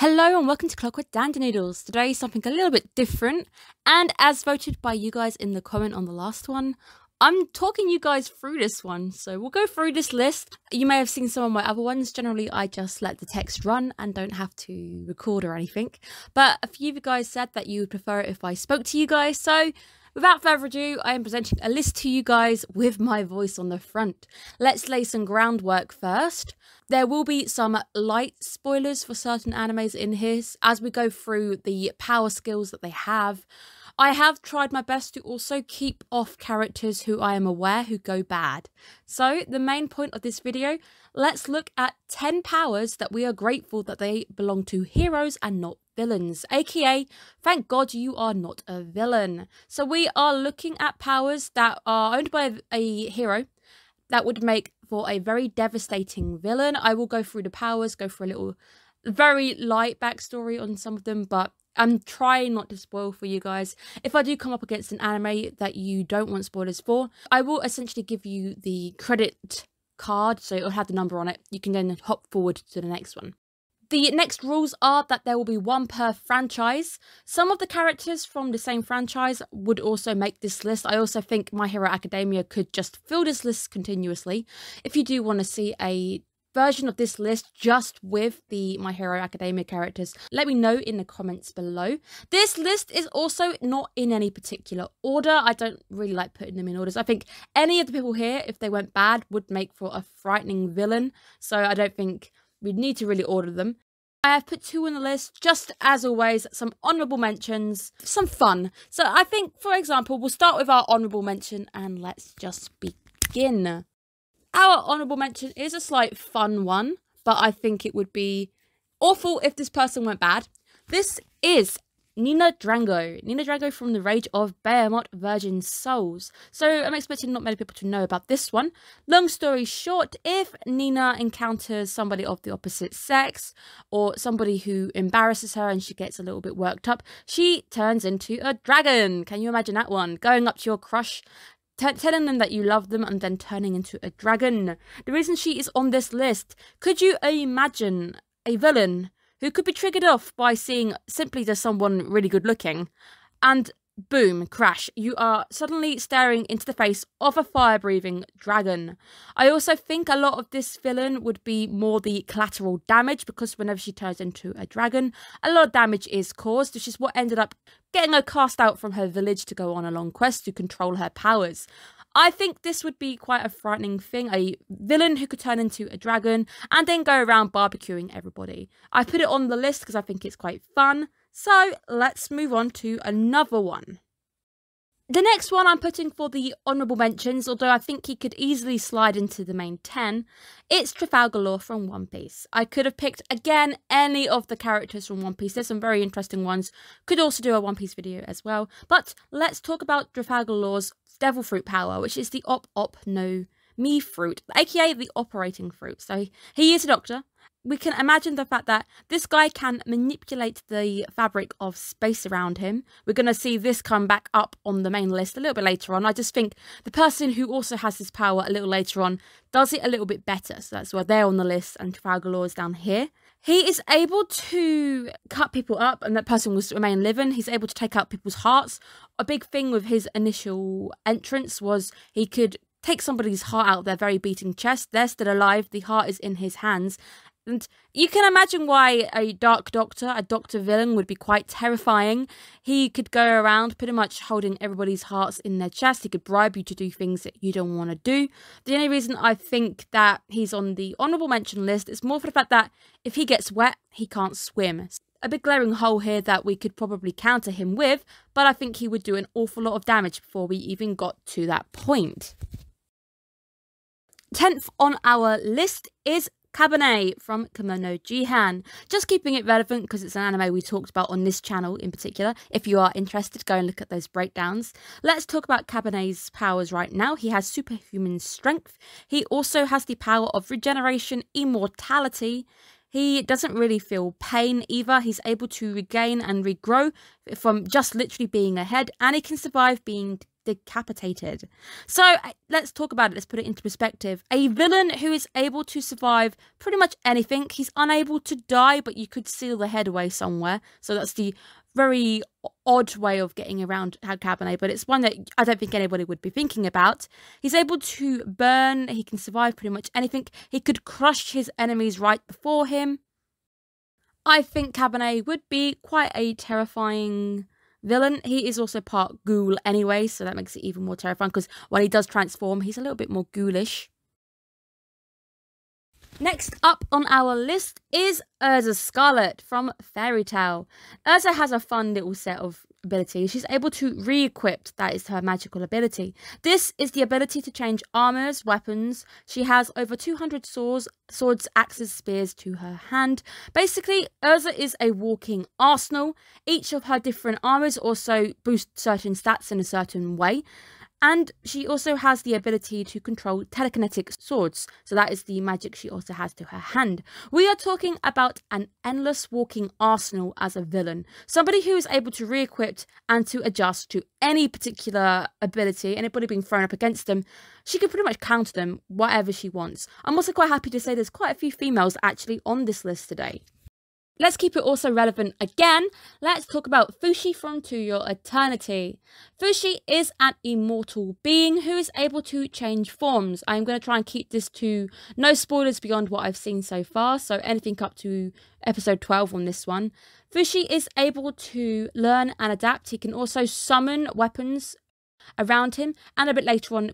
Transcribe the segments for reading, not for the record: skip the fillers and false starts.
Hello and welcome to Clockwork Dandynoodles. Today something a little bit different, and as voted by you guys in the comment on the last one, I'm talking you guys through this one. So we'll go through this list. You may have seen some of my other ones. Generally I just let the text run and don't have to record or anything. But a few of you guys said that you would prefer it if I spoke to you guys, so without further ado, I am presenting a list to you guys with my voice on the front. Let's lay some groundwork first. There will be some light spoilers for certain animes in here as we go through the power skills that they have. I have tried my best to also keep off characters who I am aware who go bad. So the main point of this video, let's look at 10 powers that we are grateful that they belong to heroes and not villains, aka thank God you are not a villain. So we are looking at powers that are owned by a hero that would make for a very devastating villain. I will go through the powers, go through a little very light backstory on some of them, but I'm trying not to spoil for you guys. If I do come up against an anime that you don't want spoilers for, I will essentially give you the credit card, so it'll have the number on it. You can then hop forward to the next one. The next rules are that there will be one per franchise. Some of the characters from the same franchise would also make this list. I also think My Hero Academia could just fill this list continuously. If you do want to see a version of this list just with the My Hero Academia characters, let me know in the comments below. This list is also not in any particular order. I don't really like putting them in orders. I think any of the people here, if they went bad, would make for a frightening villain, so I don't think we'd need to really order them. I have put 2 on the list, just as always, some honourable mentions, some fun. So I think, for example, we'll start with our honourable mention and let's just begin. Our honourable mention is a slight fun one, but I think it would be awful if this person went bad. This is Nina Drango. Nina Drango from the Rage of Behemoth Virgin Souls. So I'm expecting not many people to know about this one. Long story short, if Nina encounters somebody of the opposite sex or somebody who embarrasses her and she gets a little bit worked up, she turns into a dragon. Can you imagine that one? Going up to your crush, telling them that you love them and then turning into a dragon. The reason she is on this list, could you imagine a villain who could be triggered off by seeing simply just someone really good looking, and boom, crash, you are suddenly staring into the face of a fire-breathing dragon. I also think a lot of this villain would be more the collateral damage, because whenever she turns into a dragon, a lot of damage is caused, which is what ended up getting her cast out from her village to go on a long quest to control her powers. I think this would be quite a frightening thing, a villain who could turn into a dragon and then go around barbecuing everybody. I put it on the list because I think it's quite fun, so let's move on to another one. The next one I'm putting for the honourable mentions, although I think he could easily slide into the main 10, it's Trafalgar Law from One Piece. I could have picked, again, any of the characters from One Piece. There's some very interesting ones. Could also do a One Piece video as well. But let's talk about Trafalgar Law's Devil Fruit power, which is the Op no Mi fruit, aka the operating fruit. So he is a doctor. We can imagine the fact that this guy can manipulate the fabric of space around him. We're going to see this come back up on the main list a little bit later on. I just think the person who also has this power a little later on does it a little bit better. So that's why they're on the list and Trafalgar Law is down here. He is able to cut people up and that person will remain living. He's able to take out people's hearts. A big thing with his initial entrance was he could take somebody's heart out of their very beating chest. They're still alive. The heart is in his hands. And you can imagine why a Dark Doctor, a Doctor villain, would be quite terrifying. He could go around pretty much holding everybody's hearts in their chest. He could bribe you to do things that you don't want to do. The only reason I think that he's on the honourable mention list is more for the fact that if he gets wet, he can't swim. A big glaring hole here that we could probably counter him with, but I think he would do an awful lot of damage before we even got to that point. 10th on our list is Kabane from Kemono Jihan. Just keeping it relevant because it's an anime we talked about on this channel in particular. If you are interested, go and look at those breakdowns. Let's talk about Kabane's powers right now. He has superhuman strength. He also has the power of regeneration, immortality. He doesn't really feel pain either. He's able to regain and regrow from just literally being ahead, and he can survive being decapitated. So let's talk about it. Let's put it into perspective. A villain who is able to survive pretty much anything. He's unable to die, but you could seal the head away somewhere. So that's the very odd way of getting around Cabernet, but it's one that I don't think anybody would be thinking about. He's able to burn. He can survive pretty much anything. He could crush his enemies right before him. I think Cabernet would be quite a terrifying villain. He is also part ghoul anyway, so that makes it even more terrifying, because when he does transform, he's a little bit more ghoulish. Next up on our list is Urza Scarlet from Fairy Tail. Urza has a fun little set of abilities. She's able to re-equip, that is her magical ability. This is the ability to change armors, weapons. She has over 200 swords, axes, spears to her hand. Basically, Urza is a walking arsenal. Each of her different armors also boost certain stats in a certain way. And she also has the ability to control telekinetic swords. So that is the magic she also has to her hand. We are talking about an endless walking arsenal as a villain. Somebody who is able to re-equip and to adjust to any particular ability, anybody being thrown up against them. She can pretty much counter them whatever she wants. I'm also quite happy to say there's quite a few females actually on this list today. Let's keep it also relevant again. Let's talk about Fushi from To Your Eternity. Fushi is an immortal being who is able to change forms. I'm going to try and keep this to no spoilers beyond what I've seen so far, so anything up to episode 12 on this one. Fushi is able to learn and adapt. He can also summon weapons around him, and a bit later on,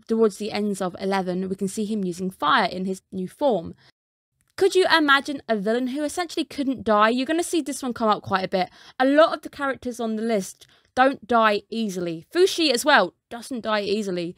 towards the ends of 11, we can see him using fire in his new form. Could you imagine a villain who essentially couldn't die? You're going to see this one come up quite a bit. A lot of the characters on the list don't die easily. Fushi as well doesn't die easily.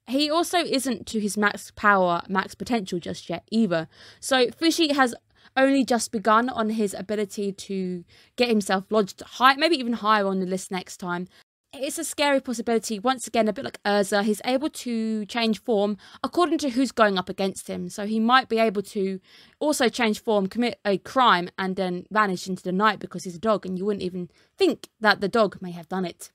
He also isn't to his max power, max potential just yet either. So Fushi has only just begun on his ability to get himself lodged high, maybe even higher on the list next time. It's a scary possibility. Once again, a bit like Urza, he's able to change form according to who's going up against him. So he might be able to also change form, commit a crime, and then vanish into the night because he's a dog, and you wouldn't even think that the dog may have done it.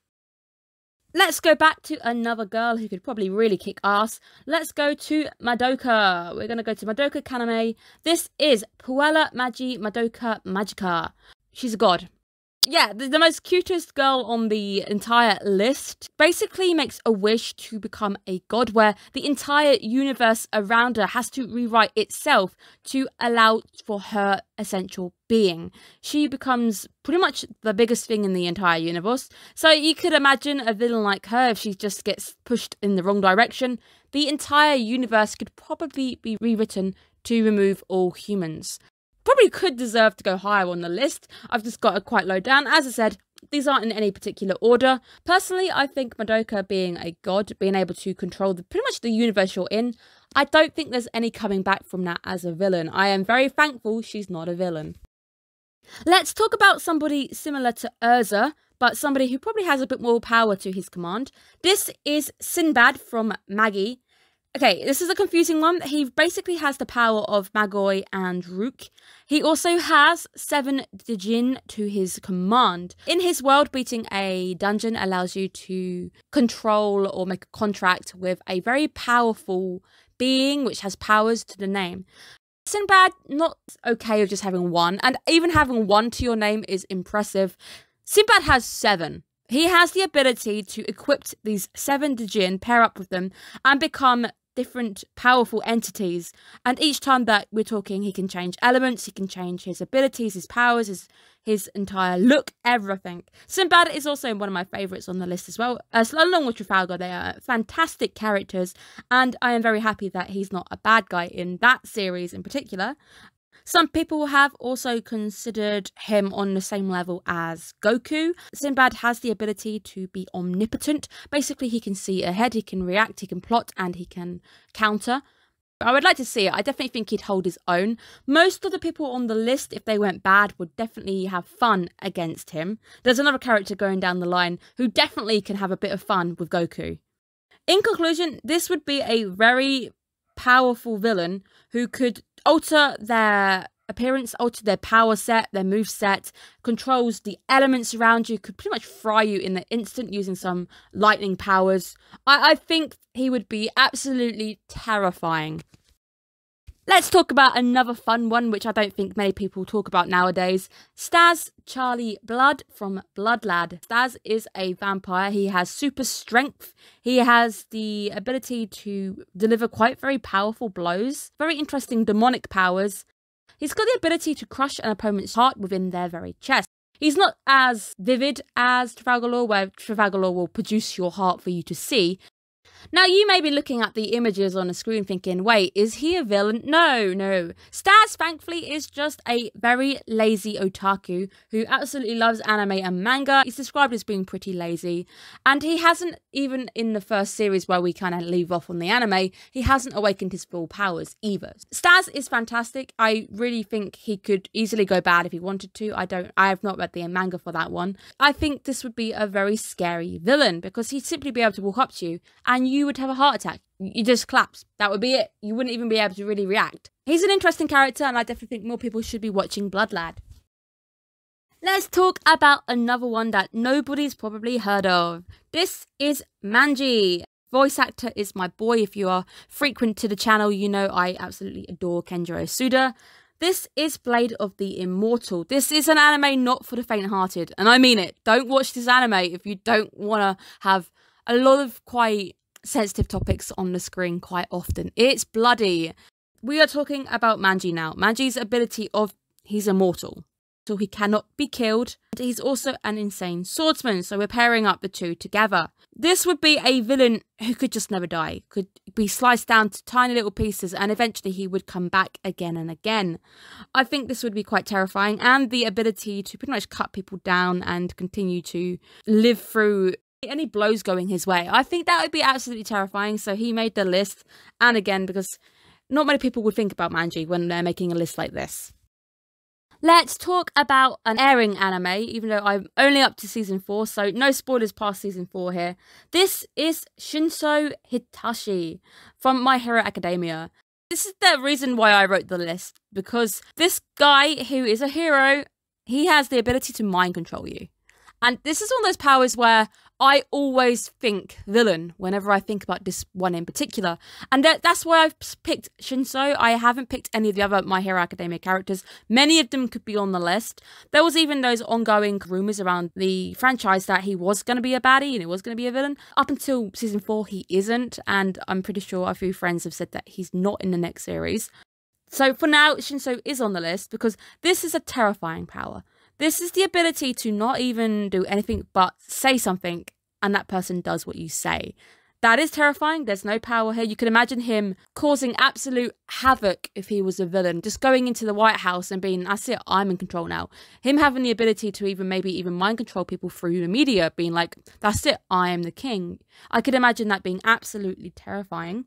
Let's go back to another girl who could probably really kick ass. Let's go to Madoka. We're going to go to Madoka Kaname. This is Puella Magi Madoka Magica. She's a god. Yeah, the most cutest girl on the entire list. Basically makes a wish to become a god where the entire universe around her has to rewrite itself to allow for her essential being. She becomes pretty much the biggest thing in the entire universe. So you could imagine a villain like her, if she just gets pushed in the wrong direction, the entire universe could probably be rewritten to remove all humans. Probably could deserve to go higher on the list. I've just got it quite low down. As I said, these aren't in any particular order. Personally, I think Madoka being a god, being able to control pretty much the universe you're in, I don't think there's any coming back from that as a villain. I am very thankful she's not a villain. Let's talk about somebody similar to Urza, but somebody who probably has a bit more power to his command. This is Sinbad from Magi. Okay, this is a confusing one. He basically has the power of Magoi and Rook. He also has 7 Dijin to his command. In his world, beating a dungeon allows you to control or make a contract with a very powerful being which has powers to the name. Sinbad, not okay with just having 1, and even having 1 to your name is impressive. Sinbad has 7. He has the ability to equip these 7 Dijin, pair up with them, and become different powerful entities, and each time that we're talking, he can change elements, he can change his abilities, his powers, his entire look, everything. Sinbad is also one of my favourites on the list as well, along with Trafalgar. They are fantastic characters, and I am very happy that he's not a bad guy in that series in particular. Some people have also considered him on the same level as Goku. Sinbad has the ability to be omnipotent. Basically, he can see ahead, he can react, he can plot, and he can counter. I would like to see it. I definitely think he'd hold his own. Most of the people on the list, if they went bad, would definitely have fun against him. There's another character going down the line who definitely can have a bit of fun with Goku. In conclusion, this would be a very powerful villain who could alter their appearance, alter their power set, their move set, controls the elements around you, could pretty much fry you in the instant using some lightning powers. I think he would be absolutely terrifying. Let's talk about another fun one, which I don't think many people talk about nowadays. Stas Charlie Blood from Blood Lad. Stas is a vampire. He has super strength. He has the ability to deliver quite very powerful blows. Very interesting demonic powers. He's got the ability to crush an opponent's heart within their very chest. He's not as vivid as Trafalgar Law, where Trafalgar Law will produce your heart for you to see. Now, you may be looking at the images on the screen thinking, wait, is he a villain? No. Stas, thankfully, is just a very lazy otaku who absolutely loves anime and manga. He's described as being pretty lazy. And he hasn't, even in the first series where we kind of leave off on the anime, he hasn't awakened his full powers either. Stas is fantastic. I really think he could easily go bad if he wanted to. I have not read the manga for that one. I think this would be a very scary villain because he'd simply be able to walk up to you and you would have a heart attack. You just collapse. That would be it. You wouldn't even be able to really react. He's an interesting character and I definitely think more people should be watching Blood Lad. Let's talk about another one that nobody's probably heard of. This is Manji. Voice actor is my boy. If you are frequent to the channel, you know I absolutely adore Kenjiro Suda. This is Blade of the Immortal. This is an anime not for the faint-hearted. And I mean it. Don't watch this anime if you don't want to have a lot of quite sensitive topics on the screen quite often. It's bloody. We are talking about Manji now. Manji's ability of he's immortal. So he cannot be killed. And he's also an insane swordsman. So we're pairing up the two together. This would be a villain who could just never die. Could be sliced down to tiny little pieces and eventually he would come back again and again. I think this would be quite terrifying. And the ability to pretty much cut people down and continue to live through any blows going his way. I think that would be absolutely terrifying. So he made the list. And again, because not many people would think about Manji when they're making a list like this. Let's talk about an airing anime, even though I'm only up to season 4, so no spoilers past season 4 here. This is Shinso Hitachi from My Hero Academia. This is the reason why I wrote the list, because this guy who is a hero, he has the ability to mind control you. And this is one of those powers where I always think villain whenever I think about this one in particular. And that's why I've picked Shinso. I haven't picked any of the other My Hero Academia characters. Many of them could be on the list. There was even those ongoing rumours around the franchise that he was going to be a baddie and he was going to be a villain. Up until season 4, he isn't. And I'm pretty sure a few friends have said that he's not in the next series. So for now, Shinso is on the list because this is a terrifying power. This is the ability to not even do anything but say something and that person does what you say. That is terrifying. There's no power here. You can imagine him causing absolute havoc if he was a villain. Just going into the White House and being, that's it, I'm in control now. Him having the ability to even maybe even mind control people through the media, being like, that's it, I am the king. I could imagine that being absolutely terrifying.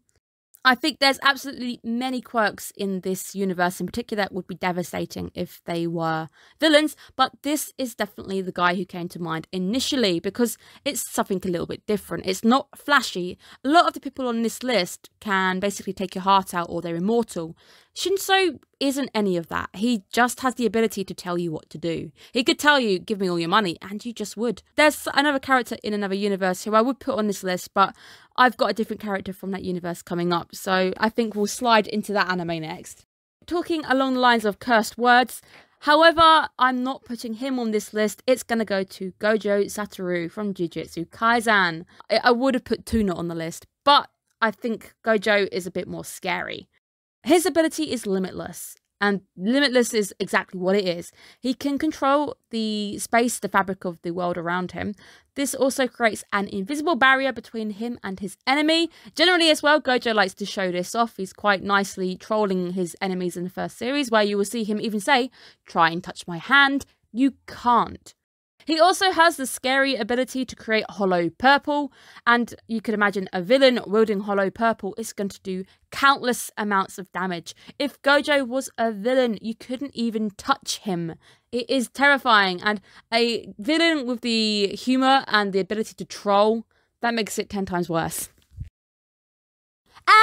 I think there's absolutely many quirks in this universe in particular that would be devastating if they were villains, but this is definitely the guy who came to mind initially because it's something a little bit different. It's not flashy. A lot of the people on this list can basically take your heart out or they're immortal. Shinso isn't any of that. He just has the ability to tell you what to do. He could tell you, give me all your money, and you just would. There's another character in another universe who I would put on this list, but I've got a different character from that universe coming up, so I think we'll slide into that anime next. Talking along the lines of cursed words, however, I'm not putting him on this list. It's going to go to Gojo Satoru from Jujutsu Kaisen. I would have put Tuna on the list, but I think Gojo is a bit more scary. His ability is limitless, and limitless is exactly what it is. He can control the space, the fabric of the world around him. This also creates an invisible barrier between him and his enemy. Generally as well, Gojo likes to show this off. He's quite nicely trolling his enemies in the first series, where you will see him even say, try and touch my hand. You can't. He also has the scary ability to create hollow purple, and you can imagine a villain wielding hollow purple is going to do countless amounts of damage. If Gojo was a villain, you couldn't even touch him. It is terrifying, and a villain with the humour and the ability to troll, that makes it 10 times worse.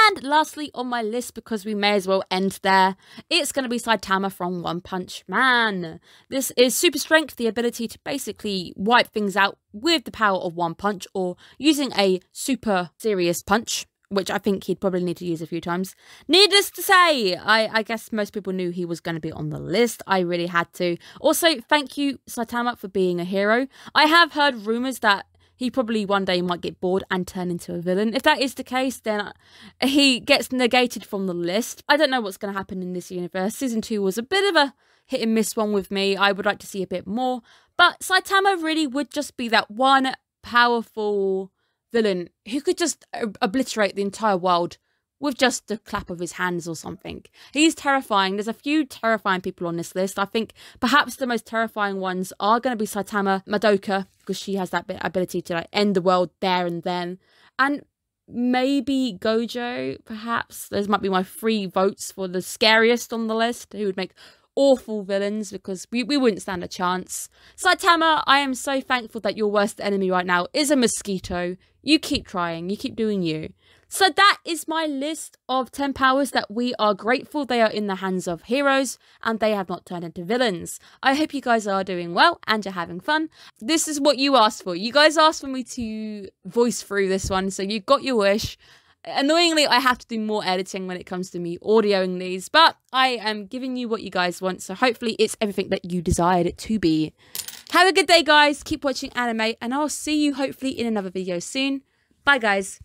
And lastly on my list, because we may as well end there, it's going to be Saitama from One Punch Man. This is super strength, the ability to basically wipe things out with the power of one punch, or using a super serious punch, which I think he'd probably need to use a few times. Needless to say, I guess most people knew he was going to be on the list. I really had to. Also, thank you, Saitama, for being a hero. I have heard rumours that he probably one day might get bored and turn into a villain. If that is the case, then he gets negated from the list. I don't know what's going to happen in this universe. Season 2 was a bit of a hit and miss one with me. I would like to see a bit more. But Saitama really would just be that one powerful villain who could just obliterate the entire world with just the clap of his hands or something. He's terrifying. There's a few terrifying people on this list. I think perhaps the most terrifying ones are going to be Saitama, Madoka, because she has that ability to like end the world there and then. And maybe Gojo, perhaps. Those might be my 3 votes for the scariest on the list, who would make awful villains, because we wouldn't stand a chance. Saitama, I am so thankful that your worst enemy right now is a mosquito. You keep trying, you keep doing you. So that is my list of 10 powers that we are grateful they are in the hands of heroes and they have not turned into villains. I hope you guys are doing well and you're having fun. This is what you asked for. You guys asked for me to voice through this one, so you got your wish. Annoyingly, I have to do more editing when it comes to me audioing these, but I am giving you what you guys want, so hopefully it's everything that you desired it to be. Have a good day, guys. Keep watching anime, and I'll see you hopefully in another video soon. Bye, guys.